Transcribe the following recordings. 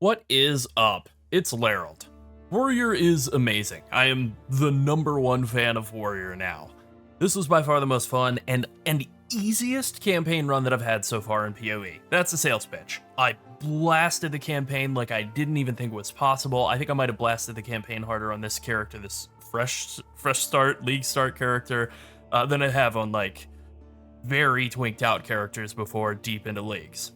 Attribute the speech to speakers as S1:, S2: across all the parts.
S1: What is up? It's Lerald. Warrior is amazing. I am the #1 fan of Warrior now. This was by far the most fun and easiest campaign run that I've had so far in PoE. That's the sales pitch. I blasted the campaign like I didn't even think was possible. I think I might have blasted the campaign harder on this character, this fresh start, league start character, than I have on like very twinked out characters before deep into leagues.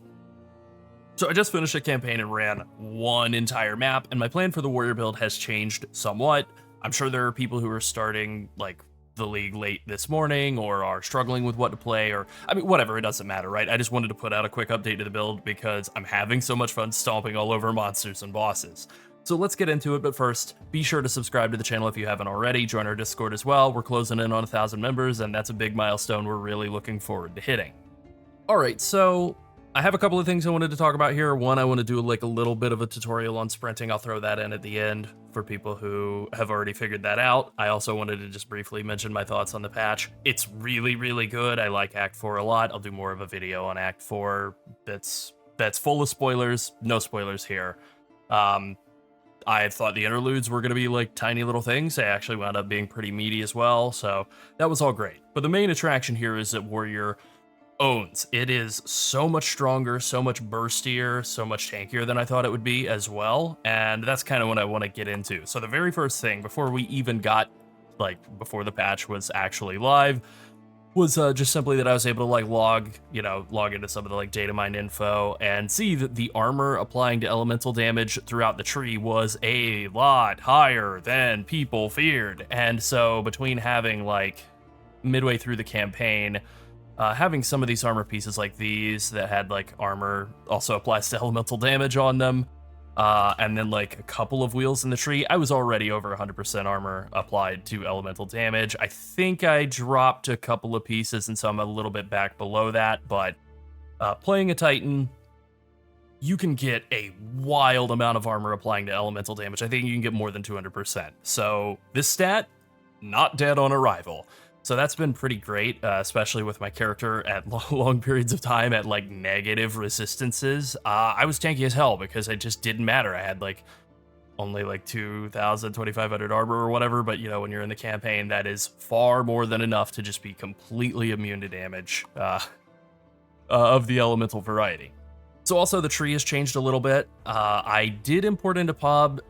S1: So I just finished a campaign and ran one entire map, and my plan for the warrior build has changed somewhat. I'm sure there are people who are starting like the league late this morning or are struggling with what to play, or I mean, whatever, it doesn't matter, right? I just wanted to put out a quick update to the build because I'm having so much fun stomping all over monsters and bosses. So let's get into it, but first, be sure to subscribe to the channel if you haven't already. Join our Discord as well. We're closing in on 1,000 members, and that's a big milestone we're really looking forward to hitting. All right, so I have a couple of things I wanted to talk about here. One, I want to do like a little bit of a tutorial on sprinting. I'll throw that in at the end for people who have already figured that out. I also wanted to just briefly mention my thoughts on the patch. It's really, really good. I like Act 4 a lot. I'll do more of a video on Act 4 that's full of spoilers. No spoilers here. I thought the interludes were going to be like tiny little things. They actually wound up being pretty meaty as well, so that was all great. But the main attraction here is that Warrior owns. It is so much stronger, so much burstier, so much tankier than I thought it would be as well, and that's kind of what I want to get into. So the very first thing, before we even got, like, before the patch was actually live, was just simply that I was able to like log into some of the like data mine info and see that the armor applying to elemental damage throughout the tree was a lot higher than people feared. And so between having like midway through the campaign, having some of these armor pieces like these that had like armor also applies to elemental damage on them, and then like a couple of wheels in the tree, I was already over 100% armor applied to elemental damage. I think I dropped a couple of pieces, and so I'm a little bit back below that, but playing a Titan, you can get a wild amount of armor applying to elemental damage. I think you can get more than 200%. So this stat, not dead on arrival. So that's been pretty great, especially with my character at long periods of time at like negative resistances. I was tanky as hell because it just didn't matter. I had like only like 2,000, 2,500 armor or whatever, but you know, when you're in the campaign, that is far more than enough to just be completely immune to damage of the elemental variety. So also the tree has changed a little bit. I did import into PoB.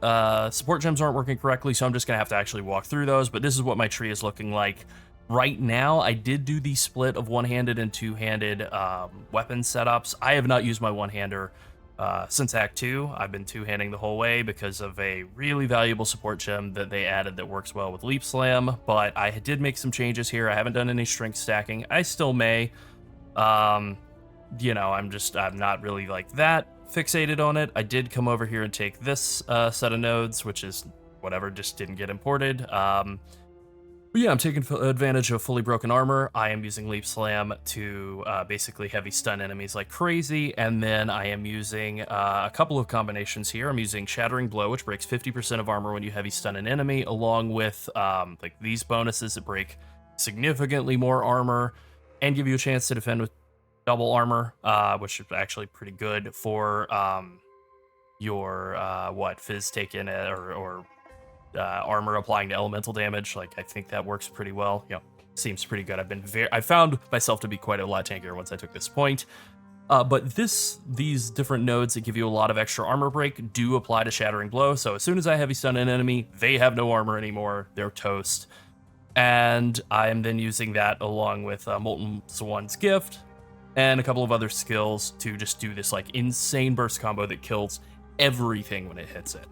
S1: Support gems aren't working correctly, so I'm just gonna have to actually walk through those, but this is what my tree is looking like. Right now, I did do the split of one-handed and two-handed weapon setups. I have not used my one-hander since Act 2. I've been two-handing the whole way because of a really valuable support gem that they added that works well with Leap Slam, but I did make some changes here. I haven't done any strength stacking. I still may. You know, I'm not really like that fixated on it. I did come over here and take this set of nodes, which is whatever, just didn't get imported. But yeah, I'm taking advantage of fully broken armor. I am using Leap Slam to basically heavy stun enemies like crazy, and then I am using a couple of combinations here. I'm using Shattering Blow, which breaks 50% of armor when you heavy stun an enemy, along with like these bonuses that break significantly more armor and give you a chance to defend with double armor, which is actually pretty good for your Fizz taken or armor applying to elemental damage. Like, I think that works pretty well. You know, seems pretty good. I found myself to be quite a lot tankier once I took this point. But these different nodes that give you a lot of extra armor break do apply to Shattering Blow. So as soon as I heavy stun an enemy, they have no armor anymore. They're toast. And I am then using that along with Molten Swan's Gift and a couple of other skills to just do this like insane burst combo that kills everything when it hits it.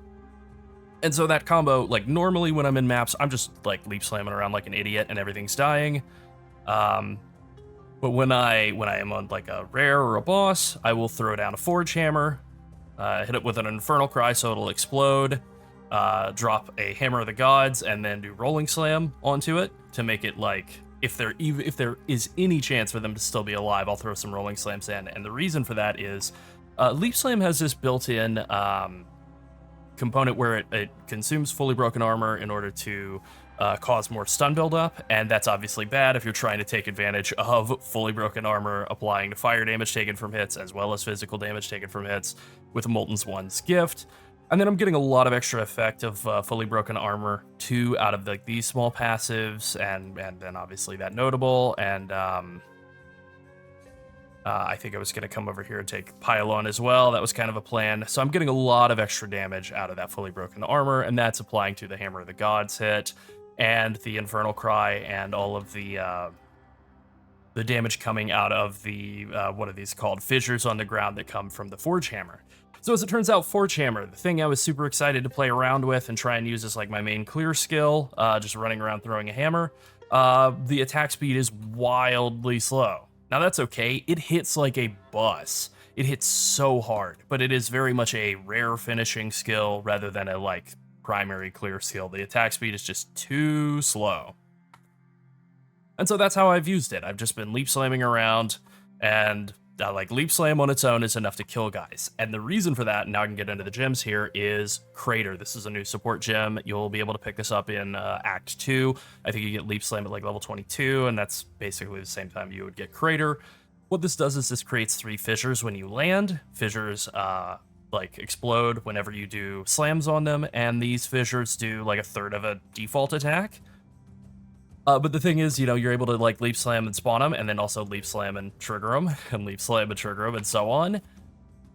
S1: And so that combo, like normally when I'm in maps, I'm just like leap slamming around like an idiot and everything's dying. But when I am on like a rare or a boss, I will throw down a Forge Hammer, hit it with an Infernal Cry so it'll explode, drop a Hammer of the Gods, and then do Rolling Slam onto it to make it like, if there is any chance for them to still be alive, I'll throw some Rolling Slams in. And the reason for that is Leap Slam has this built-in component where it consumes fully broken armor in order to cause more stun buildup, and that's obviously bad if you're trying to take advantage of fully broken armor applying to fire damage taken from hits as well as physical damage taken from hits with Molten's One's gift. And then I'm getting a lot of extra effect of fully broken armor too out of these small passives, and then obviously that notable, and I think I was going to come over here and take Pylon as well. That was kind of a plan. So I'm getting a lot of extra damage out of that fully broken armor, and that's applying to the Hammer of the Gods hit, and the Infernal Cry, and all of the damage coming out of the, what are these called? Fissures on the ground that come from the Forge Hammer. So as it turns out, Forge Hammer, the thing I was super excited to play around with and try and use as like my main clear skill, just running around throwing a hammer, the attack speed is wildly slow. Now that's okay, it hits like a bus. It hits so hard, but it is very much a rare finishing skill rather than a like primary clear skill. The attack speed is just too slow. And so that's how I've used it. I've just been leap slamming around, and like leap slam on its own is enough to kill guys. And the reason for that, now I can get into the gems here, is Crater. This is a new support gem. You'll be able to pick this up in Act 2. I think you get leap slam at like level 22, and that's basically the same time you would get Crater. What this does is this creates 3 fissures when you land. Fissures like explode whenever you do slams on them, and these fissures do like a third of a default attack. But the thing is, you know, you're able to like leap slam and spawn them, and then also leap slam and trigger them, and leap slam and trigger them, and so on.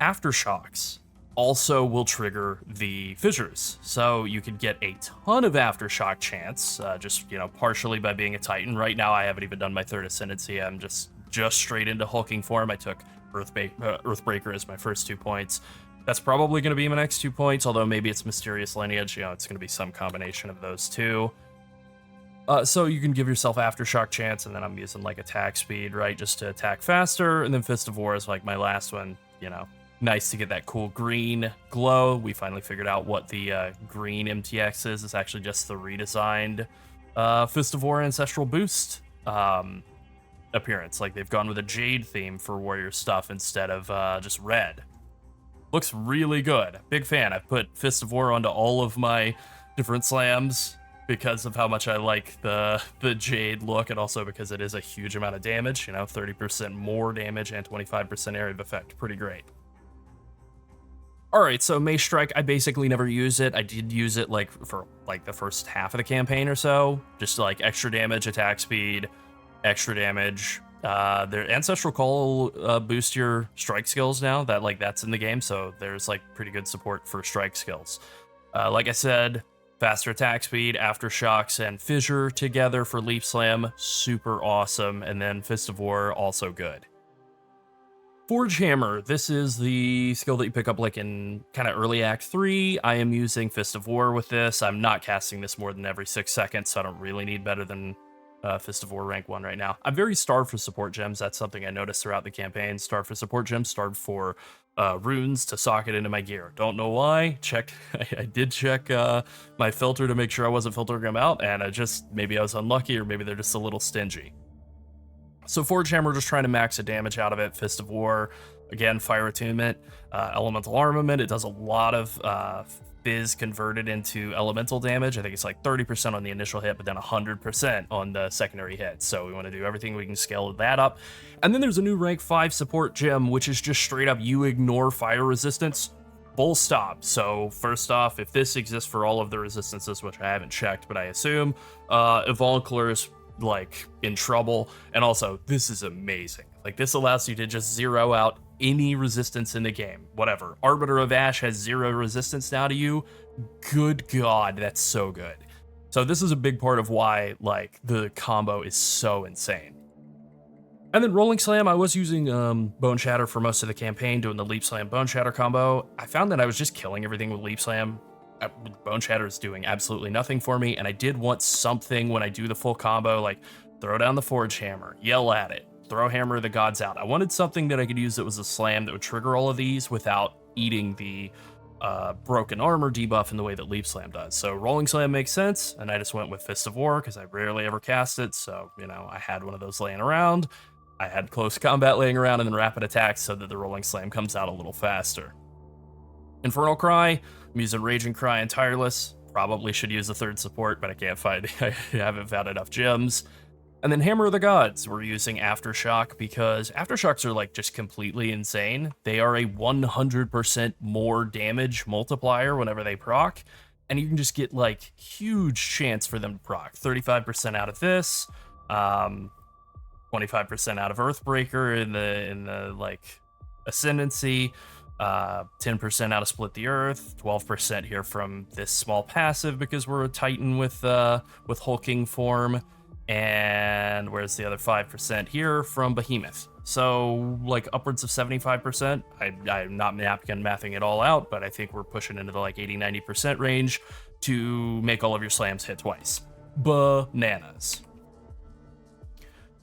S1: Aftershocks also will trigger the fissures, so you can get a ton of aftershock chance, just, you know, partially by being a Titan. Right now, I haven't even done my 3rd Ascendancy. I'm just straight into hulking form. I took Earthbreaker as my first 2 points. That's probably going to be my next 2 points, although maybe it's Mysterious Lineage. You know, it's going to be some combination of those two. So you can give yourself aftershock chance, and then I'm using like attack speed, right, just to attack faster. And then Fist of War is like my last one. You know, nice to get that cool green glow. We finally figured out what the green MTX is. It's actually just the redesigned Fist of War Ancestral Boost appearance. Like they've gone with a jade theme for warrior stuff instead of just red. Looks really good. Big fan. I've put Fist of War onto all of my different slams because of how much I like the jade look, and also because it is a huge amount of damage, you know, 30% more damage and 25% area of effect. Pretty great. All right, so Mace Strike, I basically never use it. I did use it like for like the first half of the campaign or so, just like extra damage, attack speed, extra damage. Their Ancestral Call boost your strike skills now. That's in the game, so there's like pretty good support for strike skills. Like I said, faster attack speed, aftershocks, and fissure together for leap slam, super awesome. And then Fist of War, also good. Forge Hammer, this is the skill that you pick up like in kind of early Act 3. I am using Fist of War with this. I'm not casting this more than every 6 seconds, so I don't really need better than Fist of War rank 1 right now. I'm very starved for support gems. That's something I noticed throughout the campaign. Starved for support gems, starved for runes to socket into my gear. Don't know why. I did check my filter to make sure I wasn't filtering them out, and maybe I was unlucky, or maybe they're just a little stingy. So Forge Hammer, just trying to max the damage out of it. Fist of War, again, Fire Attunement, Elemental Armament. It does a lot of Fizz converted into elemental damage. I think it's like 30% on the initial hit, but then 100% on the secondary hit. So we want to do everything we can scale that up. And then there's a new rank 5 support gem, which is just straight up you ignore fire resistance, full stop. So first off, if this exists for all of the resistances, which I haven't checked, but I assume, Evoncler's like in trouble. And also, this is amazing. Like, this allows you to just zero out any resistance in the game. Whatever. Arbiter of Ash has 0 resistance now to you. Good God, that's so good. So this is a big part of why, like, the combo is so insane. And then Rolling Slam, I was using Bone Shatter for most of the campaign, doing the Leap Slam Bone Shatter combo. I found that I was just killing everything with Leap Slam. Bone Shatter is doing absolutely nothing for me, and I did want something when I do the full combo, like throw down the Forge Hammer, yell at it, throw Hammer of the Gods out. I wanted something that I could use that was a slam that would trigger all of these without eating the broken armor debuff in the way that Leap Slam does. So Rolling Slam makes sense, and I just went with Fist of War because I rarely ever cast it, so, you know, I had one of those laying around. I had close combat laying around, and then rapid attacks so that the Rolling Slam comes out a little faster. Infernal Cry, I'm using Raging Cry and Tireless probably should use a third support, but I can't find, I haven't found enough gems. And then Hammer of the Gods, we're using Aftershock because Aftershocks are like just completely insane. They are a 100% more damage multiplier whenever they proc, and you can just get like huge chance for them to proc. 35% out of this, 25% out of Earthbreaker in the like Ascendancy, 10% out of Split the Earth, 12% here from this small passive because we're a Titan with hulking form. And where's the other 5% here from Behemoth? So like upwards of 75%. I'm not mathing it all out, but I think we're pushing into the like 80-90% range to make all of your slams hit twice. Bananas.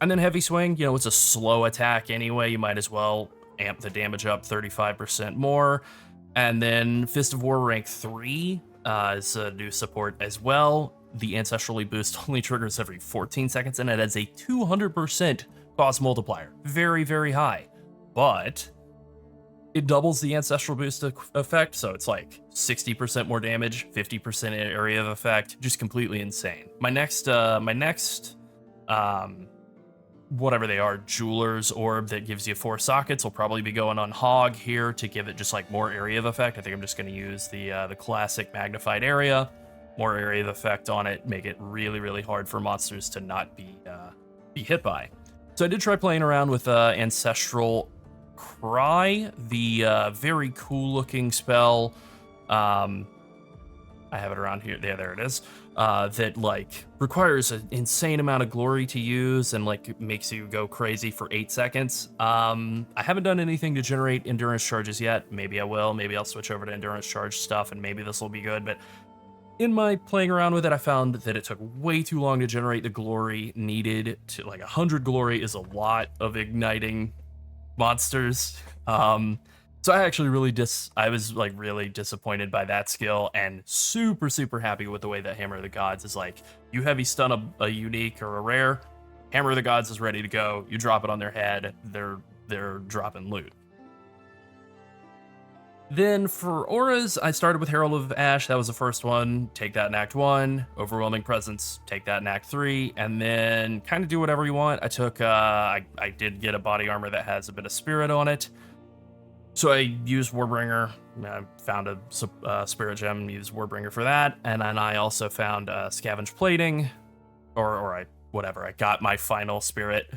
S1: And then Heavy Swing, you know, it's a slow attack anyway. You might as well amp the damage up 35% more. And then Fist of War rank 3 is a new support as well. The Ancestrally boost only triggers every 14 seconds, and it has a 200% cost multiplier. Very, very high. But it doubles the Ancestral boost effect, so it's like 60% more damage, 50% area of effect, just completely insane. My next, whatever they are, Jeweler's Orb that gives you 4 sockets will probably be going on Hog here to give it just like more area of effect. I think I'm just going to use the classic magnified area. More area of effect on it, make it really, really hard for monsters to not be hit by. So I did try playing around with Ancestral Cry, the very cool looking spell. I have it around here. There it is. That like requires an insane amount of glory to use and like makes you go crazy for 8 seconds. I haven't done anything to generate endurance charges yet. Maybe I will. Maybe I'll switch over to endurance charge stuff, and maybe this will be good. But in my playing around with it, I found that it took way too long to generate the glory needed to, like 100 glory is a lot of igniting monsters. So I actually I was like really disappointed by that skill and super, super happy with the way that Hammer of the Gods is like, you heavy stun a unique or a rare, Hammer of the Gods is ready to go. You drop it on their head, they're dropping loot. Then for auras, I started with Herald of Ash. That was the first one. Take that in Act 1. Overwhelming Presence, take that in Act 3. And then kind of do whatever you want. I took, I did get a body armor that has a bit of spirit on it. So I used Warbringer. I found a spirit gem, used Warbringer for that. And then I also found Scavenge Plating, I got my final spirit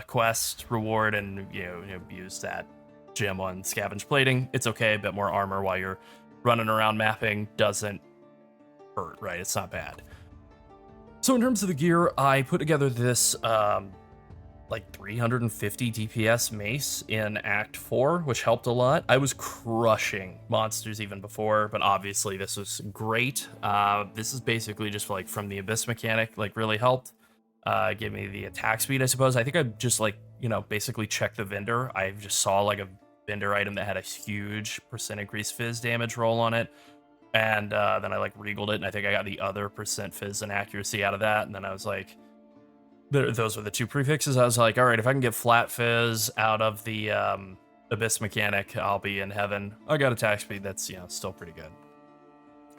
S1: quest reward and used that gem on Scavenge Plating. It's okay, a bit more armor while you're running around mapping doesn't hurt, right? It's not bad. So in terms of the gear, I put together this like 350 DPS mace in Act 4, which helped a lot. I was crushing monsters even before, but obviously this was great. This is basically just like from the Abyss mechanic, like really helped. Give me the attack speed, I suppose. I think I just like, basically checked the vendor. I just saw like a vendor item that had a huge % increased fizz damage roll on it. And then I like regaled it, and I think I got the other % fizz and accuracy out of that. And then I was like, those were the 2 prefixes. I was like, all right, if I can get flat fizz out of the Abyss mechanic, I'll be in heaven. I got attack speed that's, still pretty good.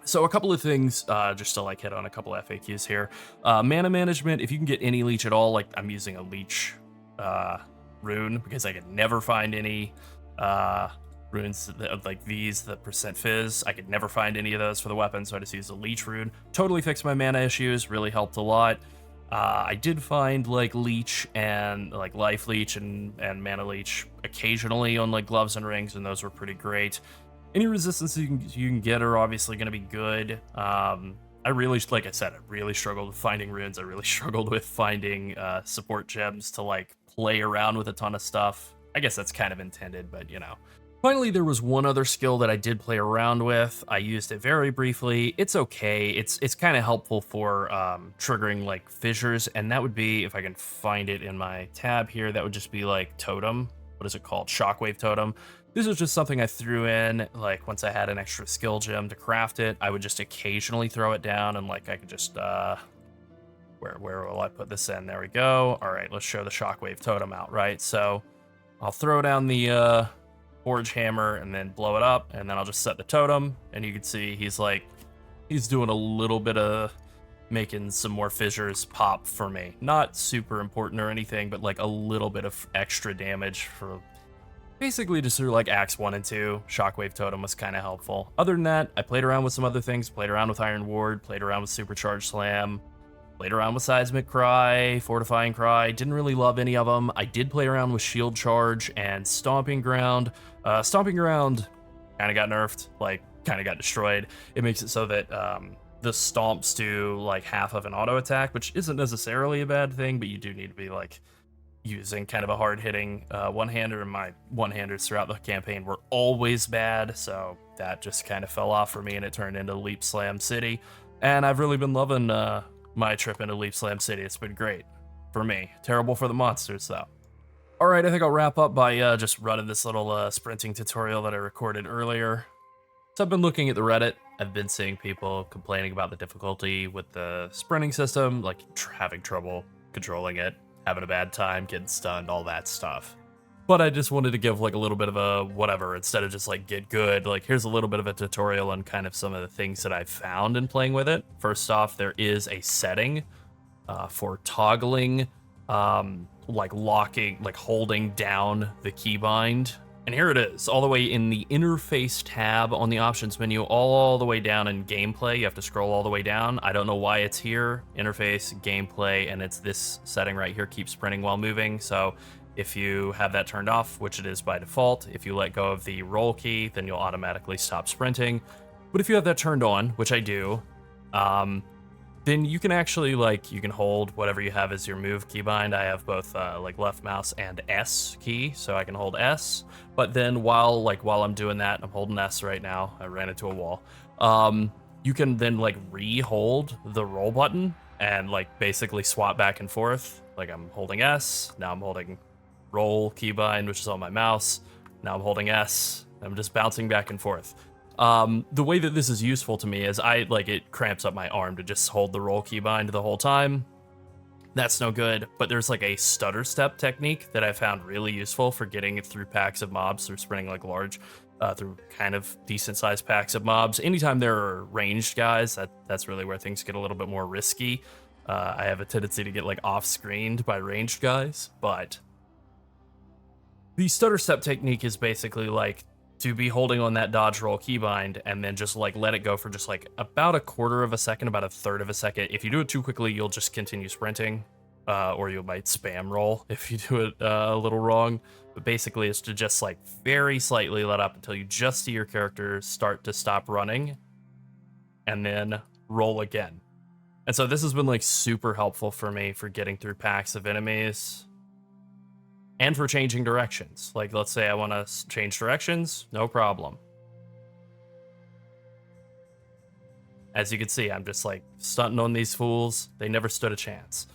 S1: So a couple of things, just to like hit on a couple of FAQs here. Mana management, if you can get any leech at all, like I'm using a leech rune because I could never find any runes like these, the % fizz. I could never find any of those for the weapon, so I just used a leech rune. Totally fixed my mana issues, really helped a lot. I did find like leech and like life leech and mana leech occasionally on like gloves and rings, and those were pretty great. Any resistance you can get are obviously going to be good. I really, like I said, I really struggled with finding runes. I really struggled with finding support gems to like play around with a ton of stuff. I guess that's kind of intended, but Finally, there was one other skill that I did play around with. I used it very briefly. It's okay. It's kind of helpful for triggering like fissures, and that would be, if I can find it in my tab here, that would just be like Totem. What is it called? Shockwave Totem. This was just something I threw in, like once I had an extra skill gem to craft it, I would just occasionally throw it down, and like I could just, where will I put this in? There we go. All right, let's show the Shockwave Totem out, right? So I'll throw down the Forge Hammer and then blow it up, and then I'll just set the totem, and you can see he's like He's doing a little bit of making some more fissures pop for me. Not super important or anything, but like a little bit of extra damage for basically just through like Acts 1 and 2. Shockwave Totem was kind of helpful. Other than that, I played around with some other things, played around with Iron Ward, played around with Supercharged Slam, played around with Seismic Cry, Fortifying Cry, didn't really love any of them. I did play around with Shield Charge and Stomping Ground. Stomping Ground kind of got nerfed, like kind of got destroyed. It makes it so that the stomps do like half of an auto attack, which isn't necessarily a bad thing, but you do need to be like using kind of a hard-hitting one-hander, and my one-handers throughout the campaign were always bad, so that just kind of fell off for me, and it turned into Leap Slam City. And I've really been loving my trip into Leap Slam City. It's been great for me. Terrible for the monsters, though. All right, I think I'll wrap up by just running this little sprinting tutorial that I recorded earlier. So I've been looking at the Reddit. I've been seeing people complaining about the difficulty with the sprinting system, like having trouble controlling it, having a bad time, getting stunned, all that stuff. But I just wanted to give like a little bit of a whatever, instead of just like get good, like here's a little bit of a tutorial on kind of some of the things that I've found in playing with it. First off, there is a setting for toggling, like locking, like holding down the keybind. And here it is, all the way in the interface tab on the options menu, all the way down in gameplay. You have to scroll all the way down. I don't know why it's here. Interface, gameplay, and it's this setting right here, keep sprinting while moving. So if you have that turned off, which it is by default, if you let go of the roll key, then you'll automatically stop sprinting. But if you have that turned on, which I do, then you can actually you can hold whatever you have as your move keybind. I have both like left mouse and S key, so I can hold S. But then while I'm doing that, I'm holding S right now. I ran into a wall. You can then like re-hold the roll button and like basically swap back and forth. Like I'm holding S, now I'm holding roll keybind, which is on my mouse. Now I'm holding S. I'm just bouncing back and forth. The way that this is useful to me is it cramps up my arm to just hold the roll keybind the whole time. That's no good, but there's like a stutter step technique that I found really useful for getting it through packs of mobs, through sprinting like large, through kind of decent sized packs of mobs. Anytime there are ranged guys, that's really where things get a little bit more risky. I have a tendency to get like off-screened by ranged guys, but the stutter step technique is basically like to be holding on that dodge roll keybind and then just like let it go for just like about a quarter of a second, about a third of a second. If you do it too quickly, you'll just continue sprinting, or you might spam roll if you do it a little wrong. But basically it's to just like very slightly let up until you just see your character start to stop running and then roll again. And so this has been like super helpful for me for getting through packs of enemies. And for changing directions. Like, let's say I want to change directions, no problem. As you can see, I'm just like stunting on these fools. They never stood a chance.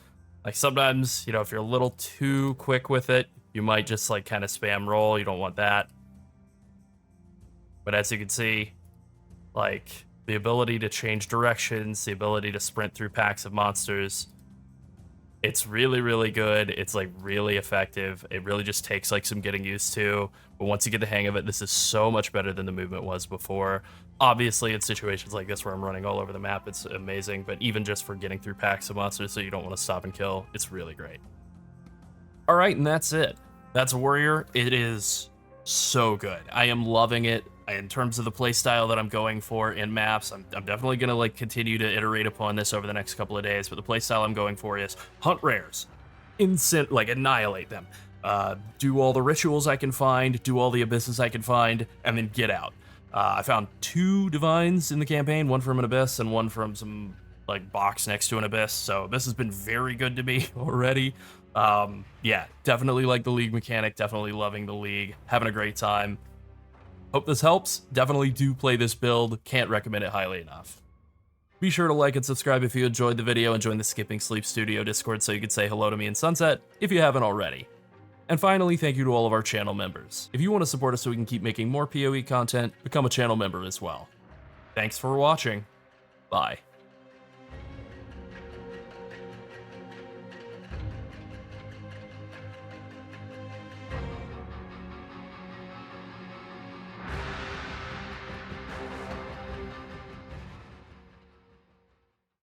S1: Like sometimes, if you're a little too quick with it, you might just like kind of spam roll. You don't want that. But as you can see, like the ability to change directions, the ability to sprint through packs of monsters, it's really, really good. It's like really effective. It really just takes like some getting used to. But once you get the hang of it, this is so much better than the movement was before. Obviously, in situations like this where I'm running all over the map, it's amazing. But even just for getting through packs of monsters so you don't want to stop and kill, it's really great. All right, and that's it. That's Warrior. It is so good. I am loving it. In terms of the playstyle that I'm going for in maps, I'm definitely going to like continue to iterate upon this over the next couple of days, but the playstyle I'm going for is hunt rares, annihilate them, do all the rituals I can find, do all the abysses I can find, and then get out. I found 2 divines in the campaign, one from an abyss and one from some like box next to an abyss, so this has been very good to me already. Yeah, definitely like the league mechanic, definitely loving the league, having a great time. Hope this helps. Definitely do play this build. Can't recommend it highly enough. Be sure to like and subscribe if you enjoyed the video, and join the Skipping Sleep Studio Discord so you can say hello to me in Sunset if you haven't already. And finally, thank you to all of our channel members. If you want to support us so we can keep making more PoE content, become a channel member as well. Thanks for watching. Bye.